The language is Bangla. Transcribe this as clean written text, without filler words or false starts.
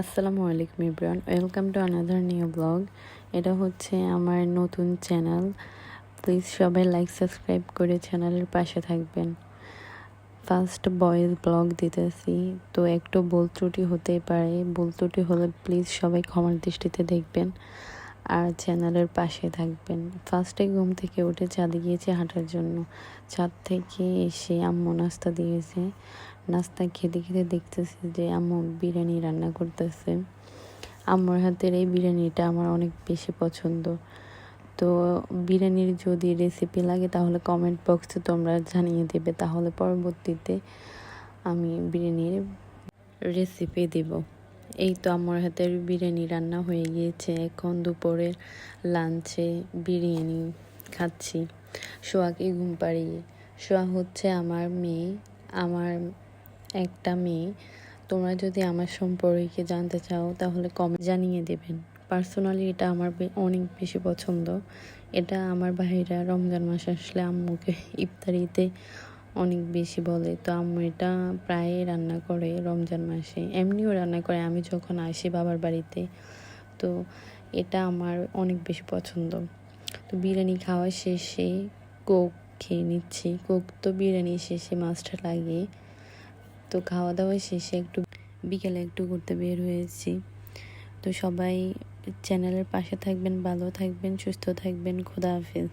আসসালামু আলাইকুম everyone, welcome to another new blog. এটা হচ্ছে আমার নতুন চ্যানেল। প্লিজ সবাই লাইক সাবস্ক্রাইব করে চ্যানেলের পাশে থাকবেন। ফার্স্ট ভয়েস ব্লগ দিতেছি, তো একটু ভুল ত্রুটি হতেই পারে। ভুল ত্রুটি হলে প্লিজ সবাই ক্ষমার দৃষ্টিতে দেখবেন আর চ্যানেলের পাশে থাকবেন। ফার্স্টে ঘুম থেকে উঠে ছাদে গিয়েছি হাঁটার জন্য। ছাদ থেকে এসে আম্মু নাস্তা দিয়েছে। নাস্তা খেতে খেতে দেখতেছি যে আম্মু বিরিয়ানি রান্না করতেছে। আম্মুর হাতের এই বিরিয়ানিটা আমার অনেক বেশি পছন্দ। তো বিরিয়ানির যদি রেসিপি লাগে তাহলে কমেন্ট বক্সে তোমরা জানিয়ে দেবে, তাহলে পরবর্তীতে আমি বিরিয়ানির রেসিপি দেব। এই তো আম্মুর হাতের বিরিয়ানি রান্না হয়ে গিয়েছে। এখন দুপুরের লাঞ্চে বিরিয়ানি খাচ্ছি সোয়াকে ঘুম পাড়িয়ে। সোয়া হচ্ছে আমার মেয়ে, আমার একটা মেয়ে। তোমরা যদি আমার সম্পর্কে জানতে চাও তাহলে কমেন্ট জানিয়ে দেবেন। পার্সোনালি এটা আমার অনেক বেশি পছন্দ। এটা আমার ভাইরা রমজান মাস আসলে আম্মুকে ইফতারিতে অনেক বেশি বলে, তো আম্মু এটা প্রায় রান্না করে রমজান মাসে, এমনিও রান্না করে আমি যখন আসি বাবার বাড়িতে। তো এটা আমার অনেক বেশি পছন্দ। তো বিরিয়ানি খাওয়া শেষে কোক খেয়ে নিচ্ছি। কোক তো বিরিয়ানি শেষে মাস্ট লাগে। তো খাওয়া দাওয়া শেষে বিকেলে একটু ঘুরতে বের হয়েছি। তো সবাই চ্যানেলের পাশে থাকবেন, ভালো থাকবেন, সুস্থ থাকবেন। খোদা হাফেজ।